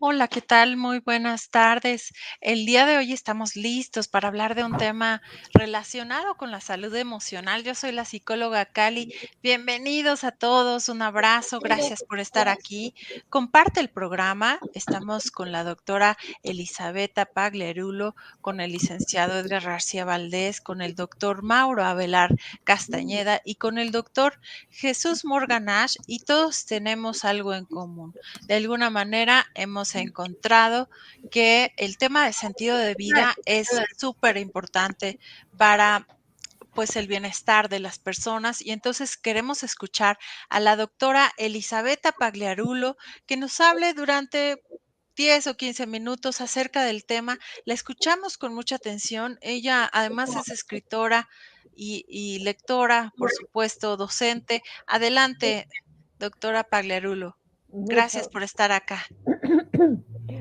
Hola, ¿qué tal? Muy buenas tardes. El día de hoy estamos listos para hablar de un tema relacionado con la salud emocional. Yo soy la psicóloga Cali. Bienvenidos a todos, un abrazo, gracias por estar aquí. Comparte el programa. Estamos con la doctora Elisabetta Pagliarulo, con el licenciado Edgar García Valdés, con el doctor Mauro Avelar Castañeda y con el doctor Jesús Morganash, y todos tenemos algo en común. De alguna manera hemos encontrado que el tema de sentido de vida es súper importante para pues el bienestar de las personas, y entonces queremos escuchar a la doctora Elisabetta Pagliarulo que nos hable durante 10 o 15 minutos acerca del tema. La escuchamos con mucha atención. Ella además es escritora y lectora, por supuesto, docente. Adelante, doctora Pagliarulo. Gracias Muchas. por estar acá.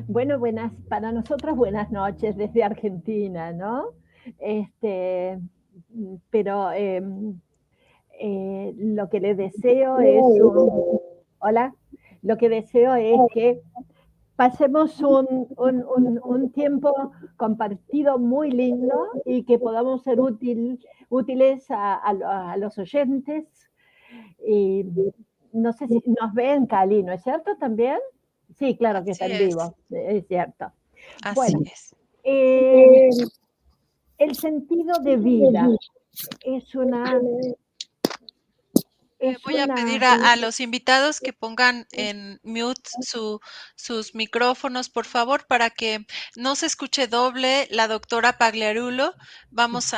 Bueno, para nosotros buenas noches desde Argentina, ¿no? Este, pero lo que le deseo es hola, lo que deseo es que pasemos un tiempo compartido muy lindo y que podamos ser útiles a los oyentes. Y no sé si nos ven, Cali, ¿no es cierto también? Sí, claro que está Así en es, vivo, es cierto. así Bueno, es. eh, el sentido de vida es una, es Voy a pedir una, a los invitados que pongan en mute sus micrófonos, por favor, para que no se escuche doble la doctora Pagliarulo. Vamos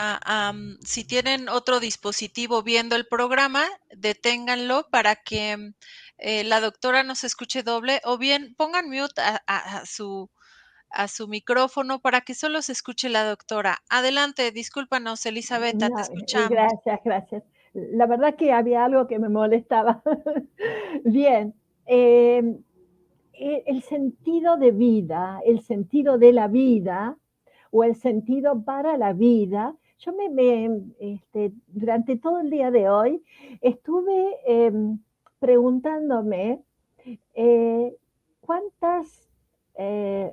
si tienen otro dispositivo viendo el programa, deténganlo para que la doctora no se escuche doble, o bien pongan mute a su micrófono para que solo se escuche la doctora. Adelante, discúlpanos, Elisabetta, te no, escuchamos. gracias, gracias. La verdad que había algo que me molestaba. Bien, eh, el sentido de vida, el sentido de la vida o el sentido para la vida. Durante todo el día de hoy estuve preguntándome eh, cuántas, eh,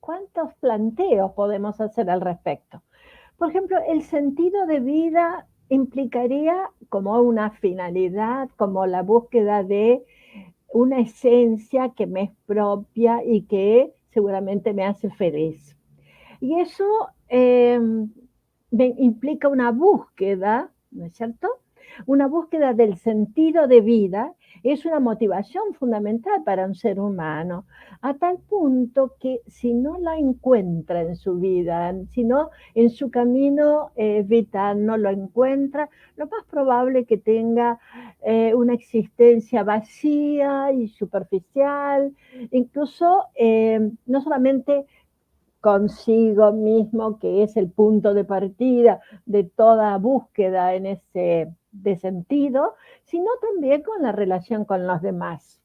cuántos planteos podemos hacer al respecto. Por ejemplo, el sentido de vida implicaría como una finalidad, como la búsqueda de una esencia que me es propia y que seguramente me hace feliz. Y eso implica una búsqueda, ¿no es cierto? Una búsqueda del sentido de vida es una motivación fundamental para un ser humano, a tal punto que si no la encuentra en su vida, si no en su camino vital no lo encuentra, lo más probable es que tenga una existencia vacía y superficial, incluso no solamente consigo mismo, que es el punto de partida de toda búsqueda en ese de sentido, sino también con la relación con los demás.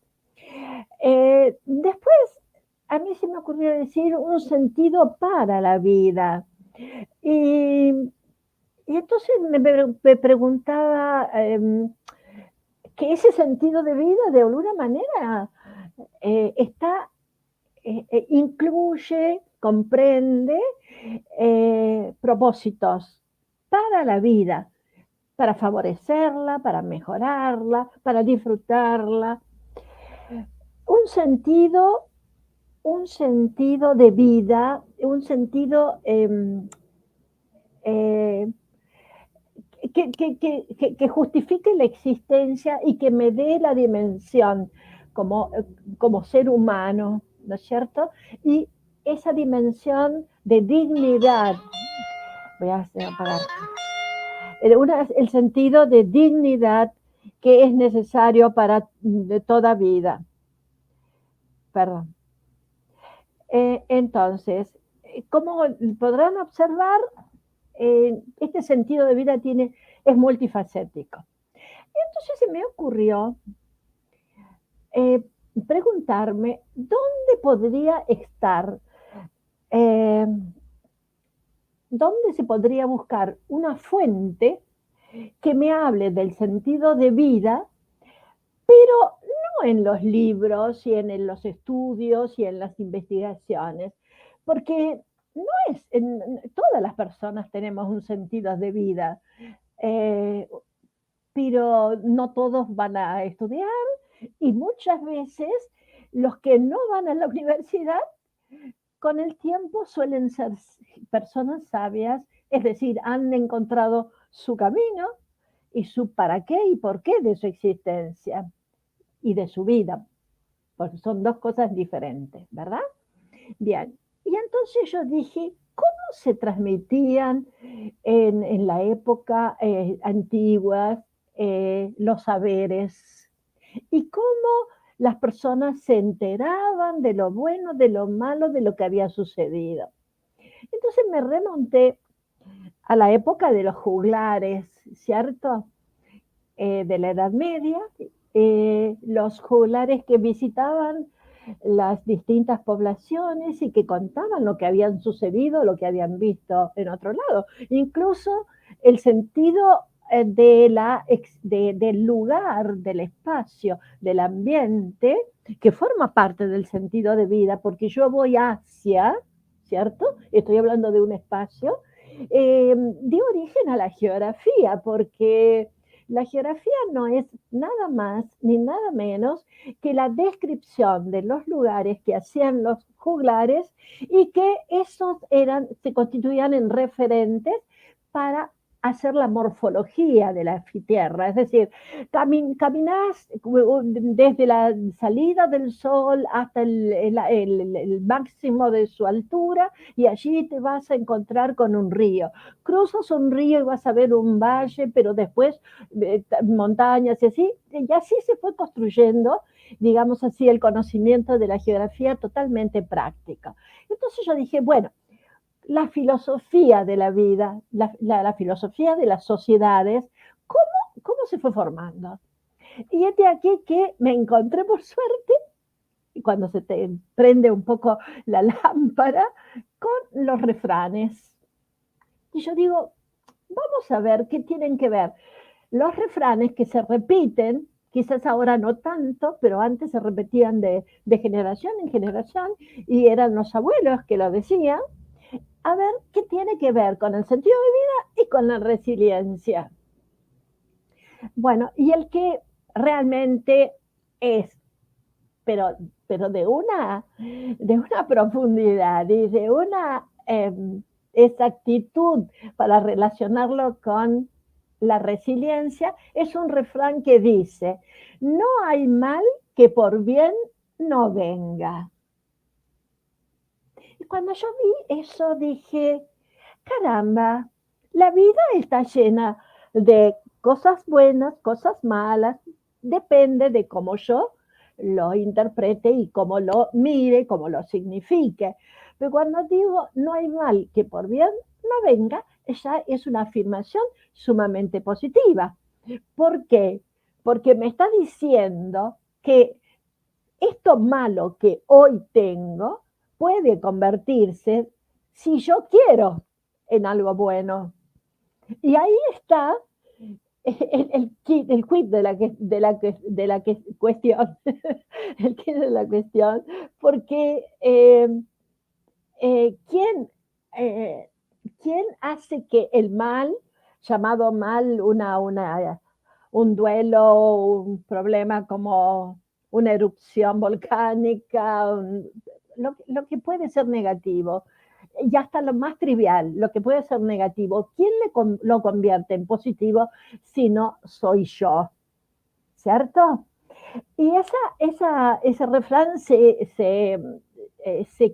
Después, a mí se me ocurrió decir un sentido para la vida. Y, y entonces me preguntaba que ese sentido de vida de alguna manera incluye, comprende propósitos para la vida, para favorecerla, para mejorarla, para disfrutarla. Un sentido, un sentido de vida, un sentido eh, que justifique la existencia y que me dé la dimensión como, como ser humano, ¿no es cierto? Y esa dimensión de dignidad, voy a parar, el sentido de dignidad que es necesario para de toda vida. Perdón. Entonces, como podrán observar, este sentido de vida es multifacético. Entonces se me ocurrió eh, preguntarme dónde podría estar, eh, dónde se podría buscar una fuente que me hable del sentido de vida, pero en los libros y en los estudios y en las investigaciones, porque no todas las personas tenemos un sentido de vida, eh, pero no todos van a estudiar y muchas veces los que no van a la universidad con el tiempo suelen ser personas sabias, es decir, han encontrado su camino y su para qué y por qué de su existencia y de su vida, porque son dos cosas diferentes, ¿verdad? Bien, y entonces yo dije, ¿cómo se transmitían en la época antigua los saberes? ¿Y cómo las personas se enteraban de lo bueno, de lo malo, de lo que había sucedido? Entonces me remonté a la época de los juglares, ¿cierto? De la Edad Media, los juglares que visitaban las distintas poblaciones y que contaban lo que habían sucedido, lo que habían visto en otro lado. Incluso el sentido del lugar, del espacio, del ambiente, que forma parte del sentido de vida, porque yo voy hacia, ¿cierto? Estoy hablando de un espacio, dio origen a la geografía, porque la geografía no es nada más ni nada menos que la descripción de los lugares que hacían los juglares y que esos se constituían en referentes para hacer la morfología de la tierra, es decir, caminás desde la salida del sol hasta el máximo de su altura y allí te vas a encontrar con un río. Cruzas un río y vas a ver un valle, pero después montañas y así se fue construyendo, digamos así, el conocimiento de la geografía totalmente práctica. Entonces yo dije, bueno, la filosofía de la vida, la filosofía de las sociedades, ¿cómo se fue formando? Y es de aquí que me encontré por suerte, y cuando se te prende un poco la lámpara, con los refranes. Y yo digo, vamos a ver qué tienen que ver los refranes que se repiten, quizás ahora no tanto, pero antes se repetían de generación en generación y eran los abuelos que lo decían, a ver qué tiene que ver con el sentido de vida y con la resiliencia. Bueno, y el que realmente es, pero de una profundidad y de una exactitud para relacionarlo con la resiliencia, es un refrán que dice, no hay mal que por bien no venga. Y cuando yo vi eso dije, caramba, la vida está llena de cosas buenas, cosas malas, depende de cómo yo lo interprete y cómo lo mire, cómo lo signifique. Pero cuando digo no hay mal que por bien no venga, esa es una afirmación sumamente positiva. ¿Por qué? Porque me está diciendo que esto malo que hoy tengo puede convertirse, si yo quiero, en algo bueno. Y ahí está el quid de la cuestión, el quid de la cuestión, porque ¿quién, eh, ¿quién hace que el mal, llamado mal un duelo, un problema como una erupción volcánica, lo que puede ser negativo, y hasta lo más trivial, lo que puede ser negativo, ¿quién lo convierte en positivo si no soy yo? ¿Cierto? Y ese refrán se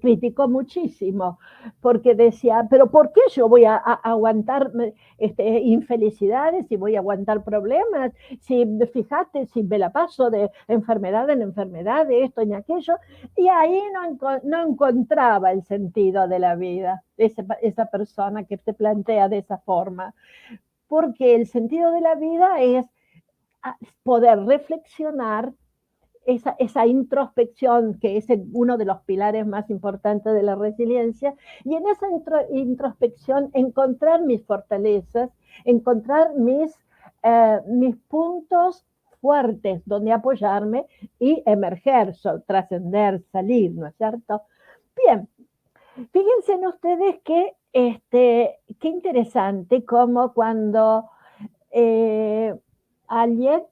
criticó muchísimo, porque decía, pero ¿por qué yo voy a aguantar infelicidades y voy a aguantar problemas? Si fíjate, si me la paso de enfermedad en enfermedad, de esto y aquello, y ahí no encontraba el sentido de la vida, esa persona que se plantea de esa forma, porque el sentido de la vida es poder reflexionar esa introspección que es uno de los pilares más importantes de la resiliencia, y en esa introspección encontrar mis fortalezas, encontrar mis puntos fuertes donde apoyarme y emerger, trascender, salir, ¿no es cierto? Bien, fíjense en ustedes que qué interesante como cuando eh, alguien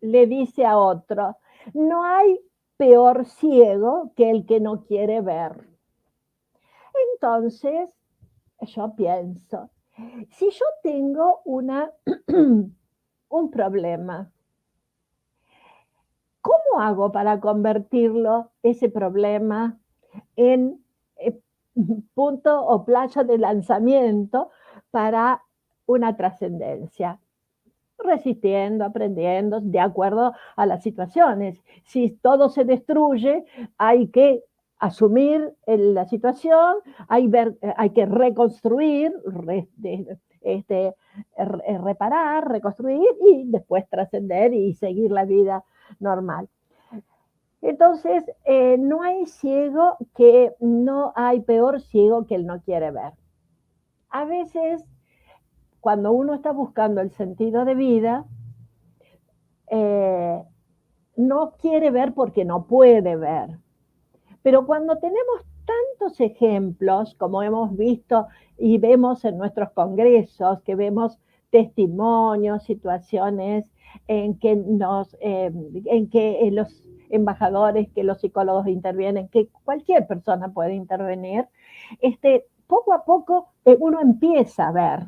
le dice a otro, no hay peor ciego que el que no quiere ver. Entonces, yo pienso, si yo tengo un problema, ¿cómo hago para convertirlo, ese problema, en punto o playa de lanzamiento para una trascendencia? Resistiendo, aprendiendo, de acuerdo a las situaciones. Si todo se destruye, hay que asumir la situación, hay que reconstruir, reparar, reconstruir y después trascender y seguir la vida normal. Entonces, no hay ciego que no hay peor ciego que el no quiere ver. A veces, cuando uno está buscando el sentido de vida, eh, no quiere ver porque no puede ver. Pero cuando tenemos tantos ejemplos, como hemos visto y vemos en nuestros congresos, que vemos testimonios, situaciones en que los embajadores, que los psicólogos intervienen, que cualquier persona puede intervenir, poco a poco uno empieza a ver.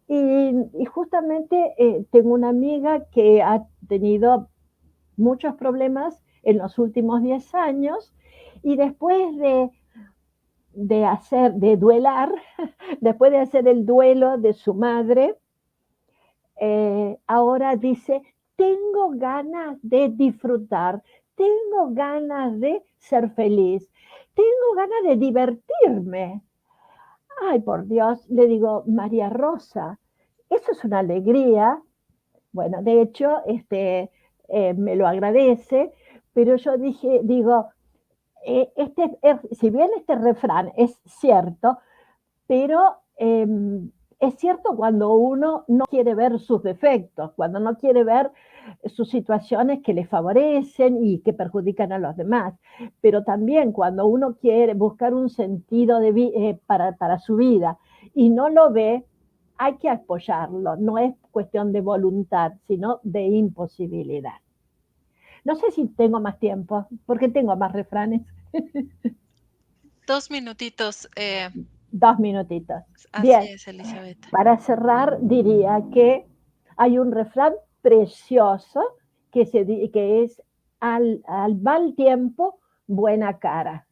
Y justamente tengo una amiga que ha tenido muchos problemas en los últimos 10 años y después de duelar, después de hacer el duelo de su madre, ahora dice, tengo ganas de disfrutar, tengo ganas de ser feliz, tengo ganas de divertirme. Ay, por Dios, le digo, María Rosa, eso es una alegría. Bueno, de hecho, me lo agradece, pero yo digo, si bien este refrán es cierto, pero es cierto cuando uno no quiere ver sus defectos, cuando no quiere ver sus situaciones que le favorecen y que perjudican a los demás, pero también cuando uno quiere buscar un sentido para su vida y no lo ve, hay que apoyarlo, no es cuestión de voluntad, sino de imposibilidad. No sé si tengo más tiempo, porque tengo más refranes. 2 minutitos, 2 minutitos. así Bien, es, Elizabeth. para cerrar diría que hay un refrán precioso que es al mal tiempo, buena cara.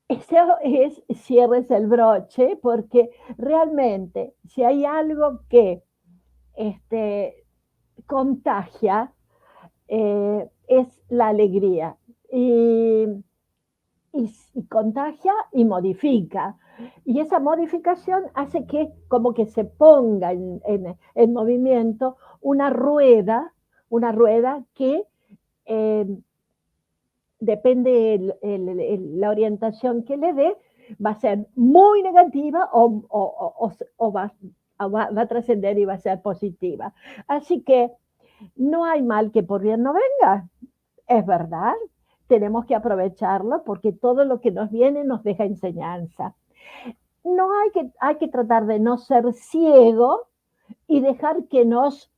Eso es, cierres el broche, porque realmente si hay algo que este, contagia, es la alegría. Y contagia y modifica. Y esa modificación hace que como que se ponga en movimiento una rueda que eh, depende la orientación que le dé, va a ser muy negativa o va a trascender y va a ser positiva. Así que no hay mal que por bien no venga, es verdad, tenemos que aprovecharlo porque todo lo que nos viene nos deja enseñanza. No hay que tratar de no ser ciego y dejar que nos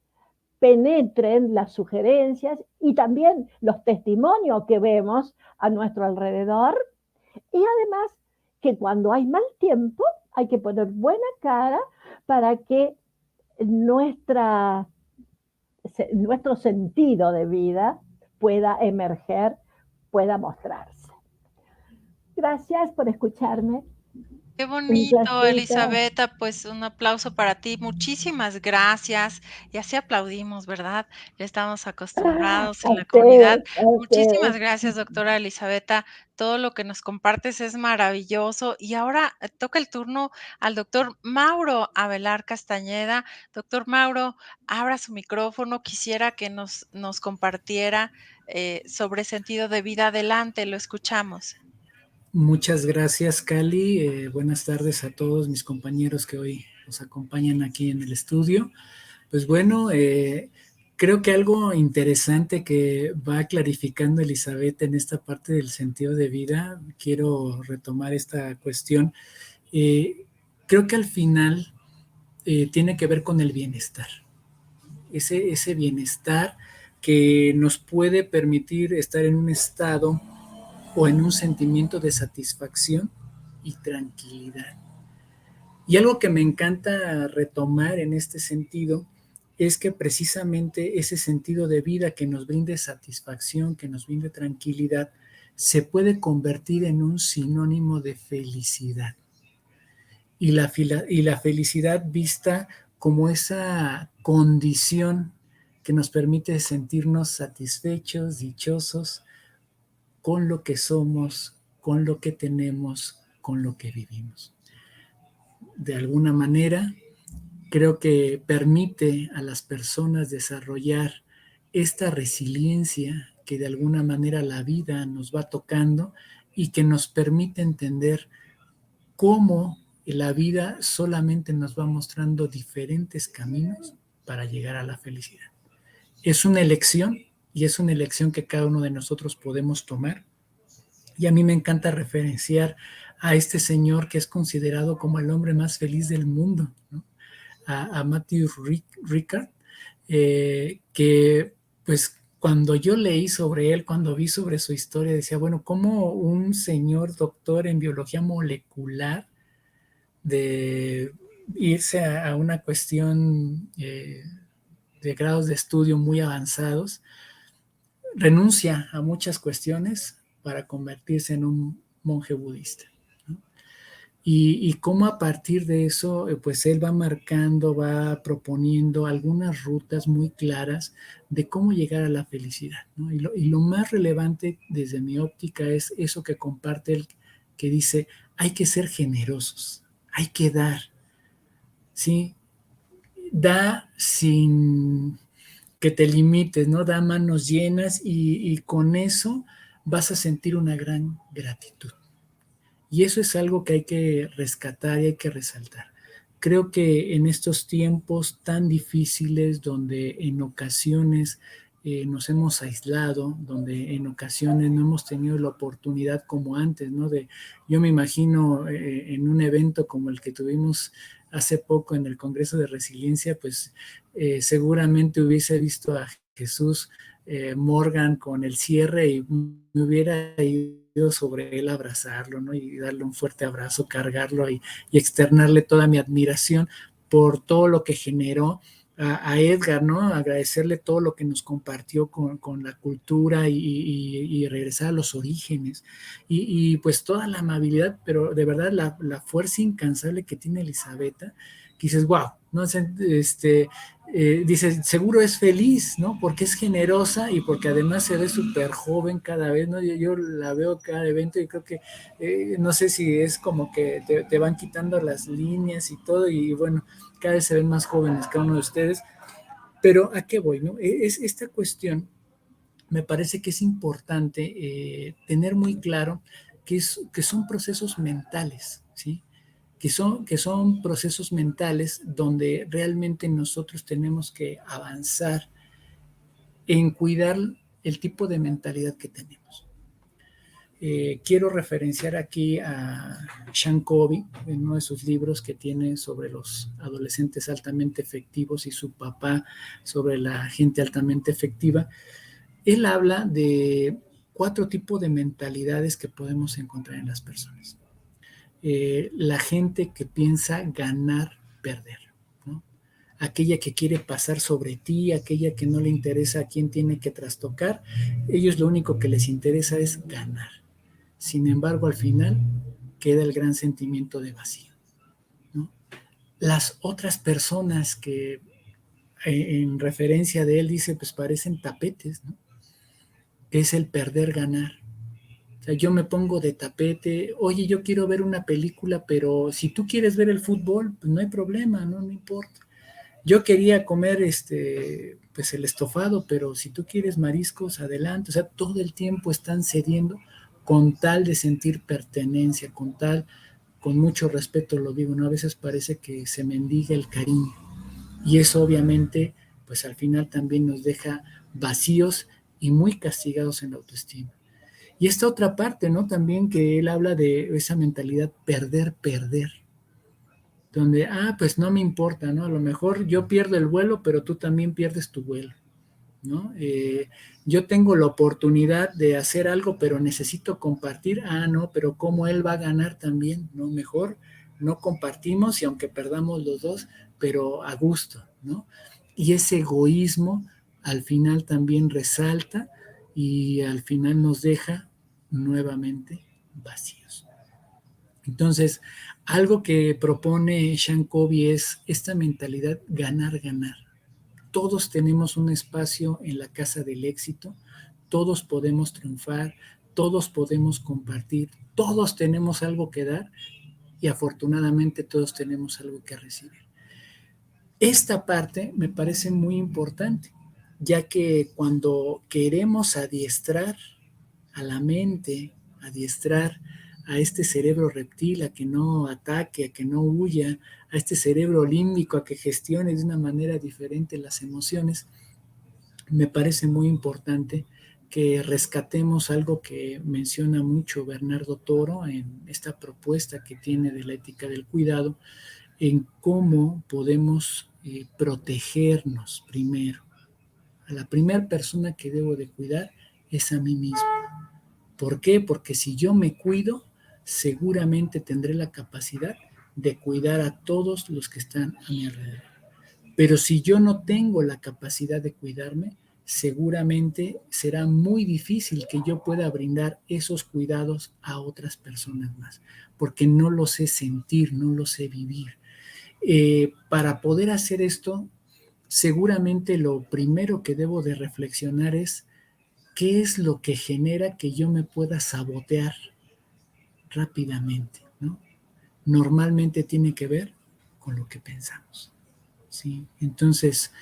penetren las sugerencias y también los testimonios que vemos a nuestro alrededor. Y además que cuando hay mal tiempo hay que poner buena cara para que nuestra, nuestro sentido de vida pueda emerger, pueda mostrarse. Gracias por escucharme. Qué Un bonito, placito. Elisabetta, pues un aplauso para ti. Muchísimas gracias. Y así aplaudimos, ¿verdad? Ya estamos acostumbrados A en la comunidad. ustedes, a ustedes. Muchísimas gracias, doctora Elisabetta. Todo lo que nos compartes es maravilloso. Y ahora toca el turno al doctor Mauro Avelar Castañeda. Doctor Mauro, abra su micrófono. Quisiera que nos compartiera sobre sentido de vida. Adelante, lo escuchamos. Muchas gracias, Cali. Buenas tardes a todos mis compañeros que hoy nos acompañan aquí en el estudio. Pues bueno, Creo que algo interesante que va clarificando Elizabeth en esta parte del sentido de vida, quiero retomar esta cuestión. Eh, Creo que al final tiene que ver con el bienestar. Ese bienestar que nos puede permitir estar en un estado o en un sentimiento de satisfacción y tranquilidad. Y algo que me encanta retomar en este sentido es que precisamente ese sentido de vida que nos brinde satisfacción, que nos brinde tranquilidad, se puede convertir en un sinónimo de felicidad. Y la felicidad vista como esa condición que nos permite sentirnos satisfechos, dichosos con lo que somos, con lo que tenemos, con lo que vivimos. De alguna manera, creo que permite a las personas desarrollar esta resiliencia que de alguna manera la vida nos va tocando y que nos permite entender cómo la vida solamente nos va mostrando diferentes caminos para llegar a la felicidad. Es una elección y es una elección que cada uno de nosotros podemos tomar. Y a mí me encanta referenciar a este señor que es considerado como el hombre más feliz del mundo, ¿no? A Matthew Ricard, que pues cuando yo leí sobre él, cuando vi sobre su historia, decía, bueno, ¿cómo un señor doctor en biología molecular de irse a una cuestión de grados de estudio muy avanzados, renuncia a muchas cuestiones para convertirse en un monje budista? ¿No? Y cómo a partir de eso, pues él va marcando, va proponiendo algunas rutas muy claras de cómo llegar a la felicidad, ¿no? Y lo más relevante desde mi óptica es eso que comparte él, que dice, hay que ser generosos, hay que dar, ¿sí? Da sin que te limites, ¿no? Da manos llenas y con eso vas a sentir una gran gratitud. Y eso es algo que hay que rescatar y hay que resaltar. Creo que en estos tiempos tan difíciles, donde en ocasiones nos hemos aislado, donde en ocasiones no hemos tenido la oportunidad como antes, ¿no? Yo me imagino en un evento como el que tuvimos hace poco en el Congreso de Resiliencia, pues seguramente hubiese visto a Jesús Morgan con el cierre y me hubiera ido sobre él a abrazarlo, ¿no? Y darle un fuerte abrazo, cargarlo y externarle toda mi admiración por todo lo que generó a Edgar, ¿no? Agradecerle todo lo que nos compartió con la cultura y regresar a los orígenes y pues toda la amabilidad, pero de verdad la fuerza incansable que tiene Elisabetta, que dices, wow, ¿no? Dice, seguro es feliz, ¿no? Porque es generosa y porque además se ve súper joven cada vez, ¿no? Yo la veo cada evento y creo que, no sé si es como que te van quitando las líneas y todo, y bueno, cada vez se ven más jóvenes cada uno de ustedes, pero ¿a qué voy, no? Es esta cuestión, me parece que es importante tener muy claro que son procesos mentales, ¿sí? Que son procesos mentales donde realmente nosotros tenemos que avanzar en cuidar el tipo de mentalidad que tenemos. Quiero referenciar aquí a Sean Covey, en uno de sus libros que tiene sobre los adolescentes altamente efectivos y su papá sobre la gente altamente efectiva. Él habla de 4 tipos de mentalidades que podemos encontrar en las personas. La gente que piensa ganar, perder, ¿no? Aquella que quiere pasar sobre ti, aquella que no le interesa a quién tiene que trastocar, ellos lo único que les interesa es ganar. Sin embargo, al final queda el gran sentimiento de vacío, ¿no? Las otras personas que en referencia de él dice, pues parecen tapetes, ¿no? Es el perder, ganar. O sea, yo me pongo de tapete, oye, yo quiero ver una película, pero si tú quieres ver el fútbol, pues no hay problema, no importa. Yo quería comer pues el estofado, pero si tú quieres mariscos, adelante. O sea, todo el tiempo están cediendo con tal de sentir pertenencia, con mucho respeto lo digo, ¿no? A veces parece que se mendiga el cariño. Y eso obviamente pues al final también nos deja vacíos y muy castigados en la autoestima. Y esta otra parte, ¿no? También que él habla de esa mentalidad perder, perder, donde, pues no me importa, ¿no? A lo mejor yo pierdo el vuelo, pero tú también pierdes tu vuelo, ¿no? Yo tengo la oportunidad de hacer algo, pero necesito compartir. No, pero ¿cómo él va a ganar también? No, mejor no compartimos y aunque perdamos los dos, pero a gusto, ¿no? Y ese egoísmo al final también resalta y al final nos deja nuevamente vacíos. Entonces, algo que propone Sean Covey es esta mentalidad ganar, ganar. Todos tenemos un espacio en la casa del éxito, todos podemos triunfar, todos podemos compartir, todos tenemos algo que dar y afortunadamente todos tenemos algo que recibir. Esta parte me parece muy importante, ya que cuando queremos adiestrar a la mente, adiestrar a este cerebro reptil a que no ataque, a que no huya, a este cerebro límbico a que gestione de una manera diferente las emociones, me parece muy importante que rescatemos algo que menciona mucho Bernardo Toro en esta propuesta que tiene de la ética del cuidado, en cómo podemos protegernos primero. A la primera persona que debo de cuidar es a mí mismo. ¿Por qué? Porque si yo me cuido, seguramente tendré la capacidad de cuidar a todos los que están a mi alrededor. Pero si yo no tengo la capacidad de cuidarme, seguramente será muy difícil que yo pueda brindar esos cuidados a otras personas más, porque no lo sé sentir, no lo sé vivir. Para poder hacer esto, seguramente lo primero que debo de reflexionar es qué es lo que genera que yo me pueda sabotear rápidamente, ¿no? Normalmente tiene que ver con lo que pensamos, ¿sí? Entonces,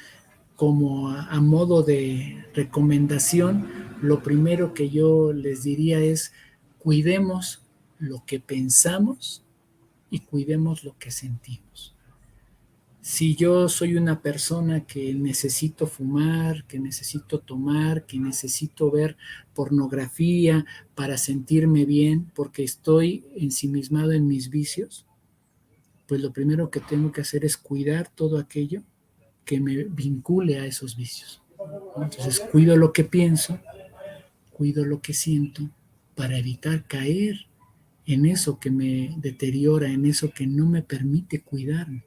como a modo de recomendación, lo primero que yo les diría es cuidemos lo que pensamos y cuidemos lo que sentimos. Si yo soy una persona que necesito fumar, que necesito tomar, que necesito ver pornografía para sentirme bien, porque estoy ensimismado en mis vicios, pues lo primero que tengo que hacer es cuidar todo aquello que me vincule a esos vicios. Entonces cuido lo que pienso, cuido lo que siento para evitar caer en eso que me deteriora, en eso que no me permite cuidarme.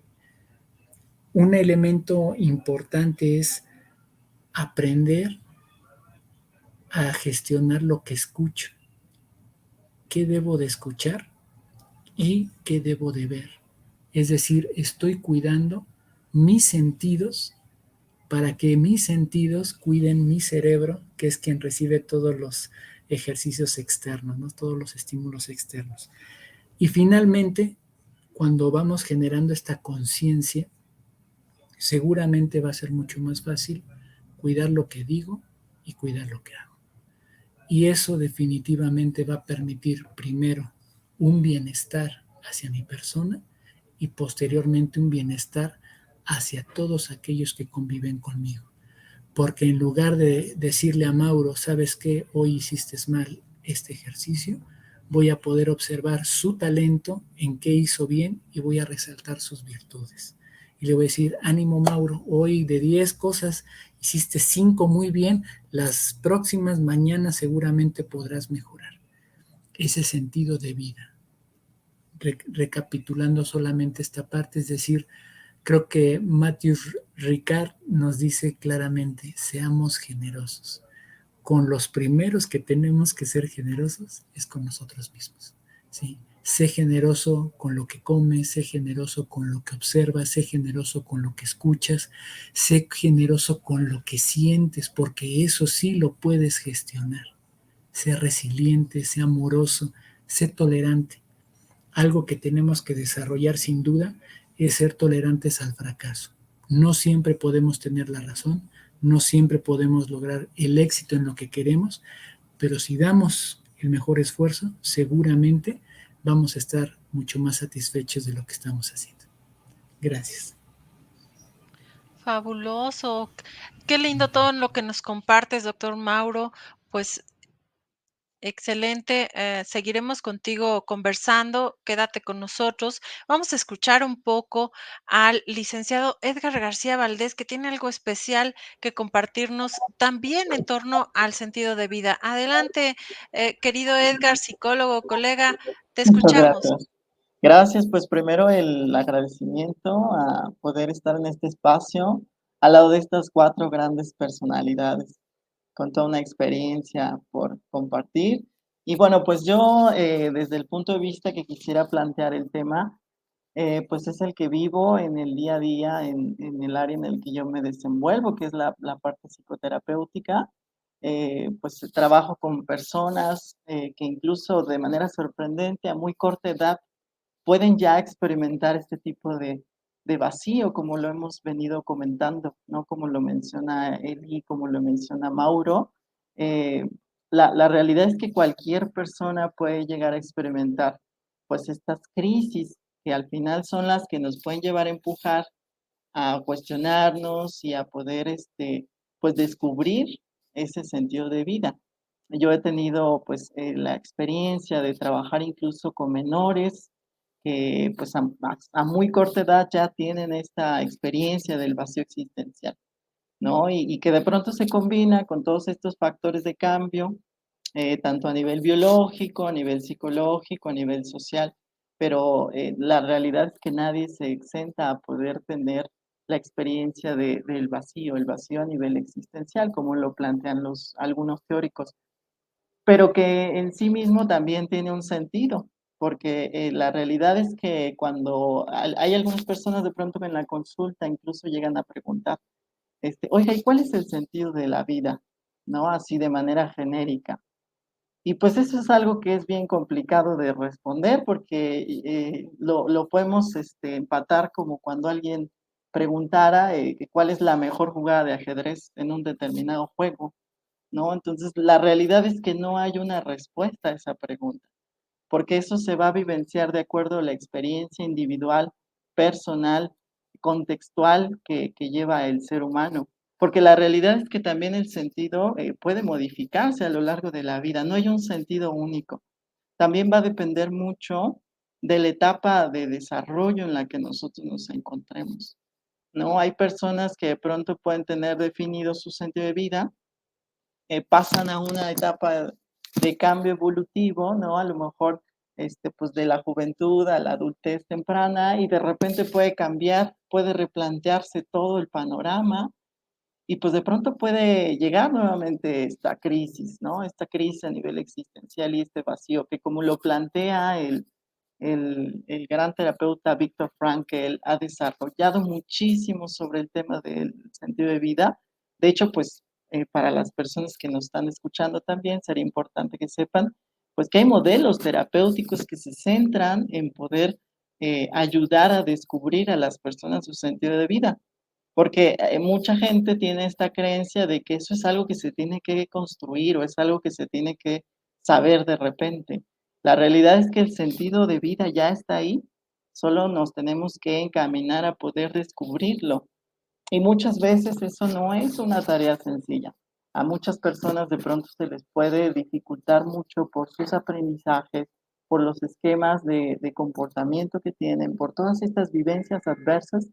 Un elemento importante es aprender a gestionar lo que escucho. ¿Qué debo de escuchar y qué debo de ver? Es decir, estoy cuidando mis sentidos para que mis sentidos cuiden mi cerebro, que es quien recibe todos los ejercicios externos, ¿no? Todos los estímulos externos. Y finalmente, cuando vamos generando esta conciencia, seguramente va a ser mucho más fácil cuidar lo que digo y cuidar lo que hago. Y eso definitivamente va a permitir primero un bienestar hacia mi persona y posteriormente un bienestar hacia todos aquellos que conviven conmigo. Porque en lugar de decirle a Mauro, ¿sabes qué? Hoy hiciste mal este ejercicio, voy a poder observar su talento, en qué hizo bien y voy a resaltar sus virtudes. Y le voy a decir, ánimo Mauro, hoy de 10 cosas hiciste 5 muy bien, las próximas mañanas seguramente podrás mejorar. Ese sentido de vida. Recapitulando solamente esta parte, es decir, creo que Matthew Ricard nos dice claramente, seamos generosos. Con los primeros que tenemos que ser generosos es con nosotros mismos, ¿sí? Sé generoso con lo que comes, sé generoso con lo que observas, sé generoso con lo que escuchas, sé generoso con lo que sientes, porque eso sí lo puedes gestionar. Sé resiliente, sé amoroso, sé tolerante. Algo que tenemos que desarrollar sin duda es ser tolerantes al fracaso. No siempre podemos tener la razón, no siempre podemos lograr el éxito en lo que queremos, pero si damos el mejor esfuerzo, seguramente vamos a estar mucho más satisfechos de lo que estamos haciendo. Gracias. Fabuloso. Qué lindo todo lo que nos compartes, doctor Mauro. Pues excelente, seguiremos contigo conversando, quédate con nosotros. Vamos a escuchar un poco al licenciado Edgar García Valdés, que tiene algo especial que compartirnos también en torno al sentido de vida. Adelante, querido Edgar, psicólogo, colega, te Muchas escuchamos. gracias. Gracias, pues primero el agradecimiento a poder estar en este espacio al lado de estas 4 grandes personalidades, con toda una experiencia por compartir. Y bueno, pues yo, desde el punto de vista que quisiera plantear el tema, pues es el que vivo en el día a día, en el área en el que yo me desenvuelvo, que es la parte psicoterapéutica. Pues trabajo con personas que incluso de manera sorprendente, a muy corta edad, pueden ya experimentar este tipo de vacío, como lo hemos venido comentando, ¿no? Como lo menciona Eli, como lo menciona Mauro. Eh, la realidad es que cualquier persona puede llegar a experimentar, pues, estas crisis que al final son las que nos pueden llevar a empujar a cuestionarnos y a poder, pues, descubrir ese sentido de vida. Yo he tenido, pues, la experiencia de trabajar incluso con menores que, pues, a muy corta edad ya tienen esta experiencia del vacío existencial, ¿no? Y que de pronto se combina con todos estos factores de cambio, tanto a nivel biológico, a nivel psicológico, a nivel social, pero la realidad es que nadie se exenta a poder tener la experiencia del vacío, el vacío a nivel existencial, como lo plantean algunos teóricos, pero que en sí mismo también tiene un sentido, porque la realidad es que cuando hay algunas personas de pronto en la consulta incluso llegan a preguntar, oiga, ¿y cuál es el sentido de la vida? ¿No? Así de manera genérica. Y pues eso es algo que es bien complicado de responder porque lo podemos empatar como cuando alguien preguntara que cuál es la mejor jugada de ajedrez en un determinado juego, ¿no? Entonces, la realidad es que no hay una respuesta a esa pregunta, porque eso se va a vivenciar de acuerdo a la experiencia individual, personal, contextual que lleva el ser humano. Porque la realidad es que también el sentido puede modificarse a lo largo de la vida, no hay un sentido único. También va a depender mucho de la etapa de desarrollo en la que nosotros nos encontremos, ¿no? Hay personas que de pronto pueden tener definido su sentido de vida, pasan a una etapa de cambio evolutivo, ¿no? A lo mejor, pues de la juventud a la adultez temprana y de repente puede cambiar, puede replantearse todo el panorama y pues de pronto puede llegar nuevamente esta crisis, ¿no? Esta crisis a nivel existencial y este vacío que como lo plantea el gran terapeuta Viktor Frankl ha desarrollado muchísimo sobre el tema del sentido de vida. De hecho, pues para las personas que nos están escuchando también sería importante que sepan pues que hay modelos terapéuticos que se centran en poder ayudar a descubrir a las personas su sentido de vida. Porque mucha gente tiene esta creencia de que eso es algo que se tiene que construir o es algo que se tiene que saber de repente. La realidad es que el sentido de vida ya está ahí, solo nos tenemos que encaminar a poder descubrirlo. Y muchas veces eso no es una tarea sencilla. A muchas personas de pronto se les puede dificultar mucho por sus aprendizajes, por los esquemas de comportamiento que tienen, por todas estas vivencias adversas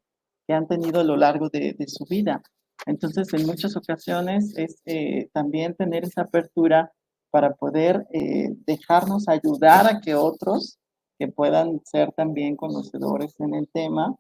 que han tenido a lo largo de su vida. Entonces, en muchas ocasiones es también tener esa apertura para poder dejarnos ayudar a que otros que puedan ser también conocedores en el tema,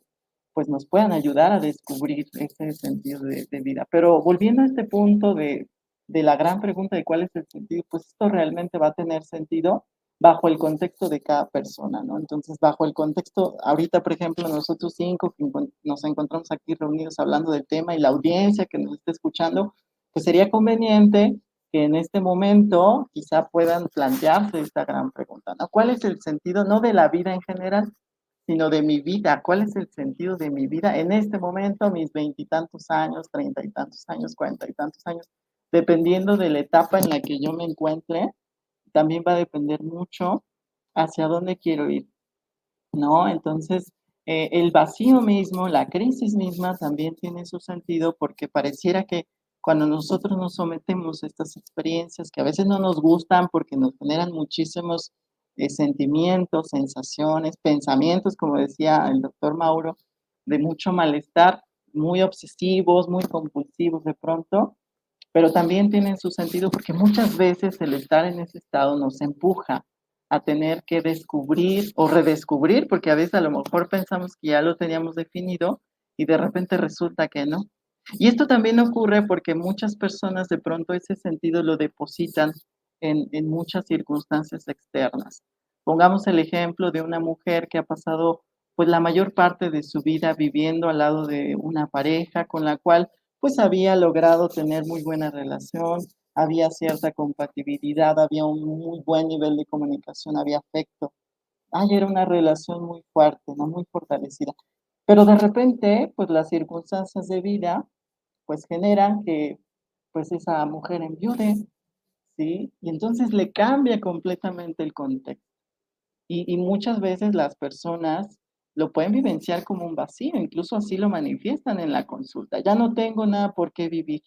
pues nos puedan ayudar a descubrir ese sentido de vida. Pero volviendo a este punto de la gran pregunta de cuál es el sentido, pues esto realmente va a tener sentido bajo el contexto de cada persona, ¿no? Entonces, bajo el contexto, ahorita, por ejemplo, nosotros 5 que nos encontramos aquí reunidos hablando del tema y la audiencia que nos está escuchando, pues sería conveniente que en este momento quizá puedan plantearse esta gran pregunta, ¿no? ¿Cuál es el sentido, no de la vida en general, sino de mi vida? ¿Cuál es el sentido de mi vida en este momento, mis veintitantos años, treinta y tantos años, cuarenta y tantos años? Dependiendo de la etapa en la que yo me encuentre, también va a depender mucho hacia dónde quiero ir, ¿no? Entonces, El vacío mismo, la crisis misma también tiene su sentido porque pareciera que cuando nosotros nos sometemos a estas experiencias que a veces no nos gustan porque nos generan muchísimos sentimientos, sensaciones, pensamientos, como decía el doctor Mauro, de mucho malestar, muy obsesivos, muy compulsivos de pronto, pero también tienen su sentido porque muchas veces el estar en ese estado nos empuja a tener que descubrir o redescubrir, porque a veces a lo mejor pensamos que ya lo teníamos definido y de repente resulta que no. Y esto también ocurre porque muchas personas de pronto ese sentido lo depositan en muchas circunstancias externas. Pongamos el ejemplo de una mujer que ha pasado pues la mayor parte de su vida viviendo al lado de una pareja con la cual pues había logrado tener muy buena relación, había cierta compatibilidad, había un muy buen nivel de comunicación, había afecto. Ay, era una relación muy fuerte, ¿no? Muy fortalecida. Pero de repente, pues las circunstancias de vida, pues generan que pues esa mujer enviude, ¿sí? Y entonces le cambia completamente el contexto. Y muchas veces las personas lo pueden vivenciar como un vacío, incluso así lo manifiestan en la consulta. Ya no tengo nada por qué vivir,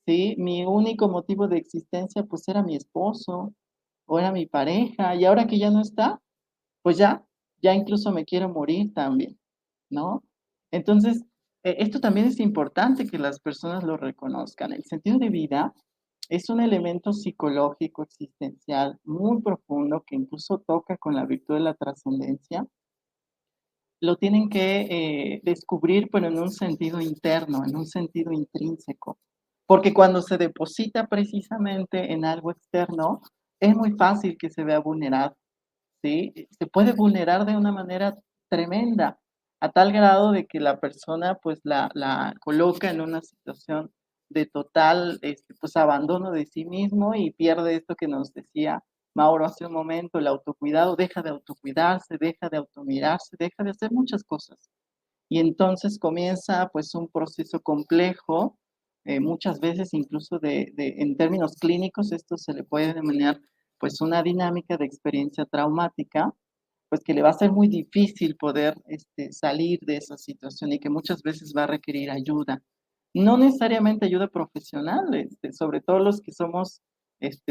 ¿sí? Mi único motivo de existencia, pues, era mi esposo, o era mi pareja, y ahora que ya no está, pues ya incluso me quiero morir también, ¿no? Entonces, esto también es importante que las personas lo reconozcan. El sentido de vida es un elemento psicológico, existencial, muy profundo, que incluso toca con la virtud de la trascendencia. Lo tienen que descubrir, pero en un sentido interno, en un sentido intrínseco. Porque cuando se deposita precisamente en algo externo, es muy fácil que se vea vulnerado, ¿sí? Se puede vulnerar de una manera tremenda, a tal grado de que la persona pues la coloca en una situación de total pues abandono de sí mismo y pierde esto que nos decía Mauro hace un momento, el autocuidado, deja de autocuidarse, deja de automirarse, deja de hacer muchas cosas. Y entonces comienza pues un proceso complejo, muchas veces incluso en términos clínicos esto se le puede denominar pues una dinámica de experiencia traumática, pues que le va a ser muy difícil poder salir de esa situación y que muchas veces va a requerir ayuda. No necesariamente ayuda profesional, sobre todo los que somos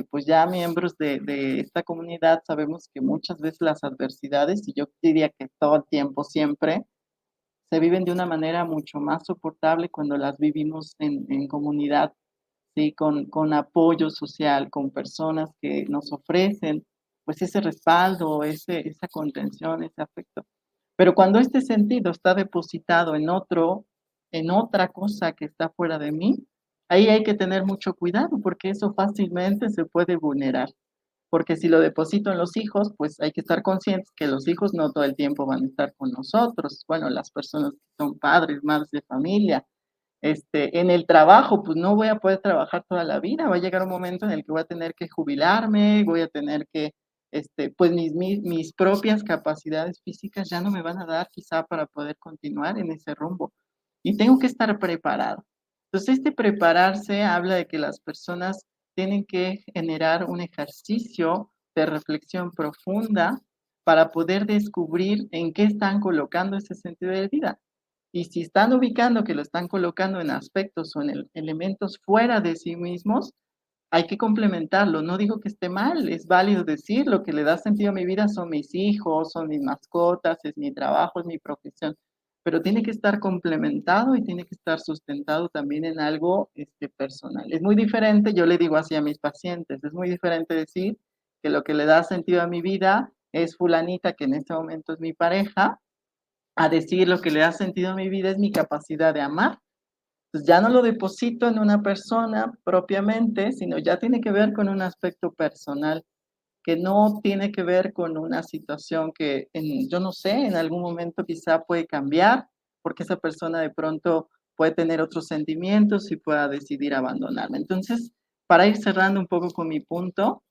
pues ya miembros de esta comunidad, sabemos que muchas veces las adversidades, y yo diría que todo el tiempo, siempre, se viven de una manera mucho más soportable cuando las vivimos en comunidad, ¿sí? Con apoyo social, con personas que nos ofrecen, pues, ese respaldo, esa contención, ese afecto. Pero cuando este sentido está depositado en otra cosa que está fuera de mí, ahí hay que tener mucho cuidado, porque eso fácilmente se puede vulnerar. Porque si lo deposito en los hijos, pues hay que estar conscientes que los hijos no todo el tiempo van a estar con nosotros. Bueno, las personas que son padres, madres de familia, en el trabajo, pues no voy a poder trabajar toda la vida, va a llegar un momento en el que voy a tener que jubilarme, voy a tener que, pues mis propias capacidades físicas ya no me van a dar quizá para poder continuar en ese rumbo y tengo que estar preparado. Entonces, este prepararse habla de que las personas tienen que generar un ejercicio de reflexión profunda para poder descubrir en qué están colocando ese sentido de vida. Y si están ubicando que lo están colocando en aspectos o en elementos fuera de sí mismos, hay que complementarlo. No digo que esté mal, es válido decir, lo que le da sentido a mi vida son mis hijos, son mis mascotas, es mi trabajo, es mi profesión, pero tiene que estar complementado y tiene que estar sustentado también en algo personal. Es muy diferente, yo le digo así a mis pacientes, es muy diferente decir que lo que le da sentido a mi vida es fulanita, que en este momento es mi pareja, a decir lo que le da sentido a mi vida es mi capacidad de amar. Pues ya no lo deposito en una persona propiamente, sino ya tiene que ver con un aspecto personal, que no tiene que ver con una situación que, yo no sé, en algún momento quizá puede cambiar, porque esa persona de pronto puede tener otros sentimientos y pueda decidir abandonarme. Entonces, para ir cerrando un poco con mi punto,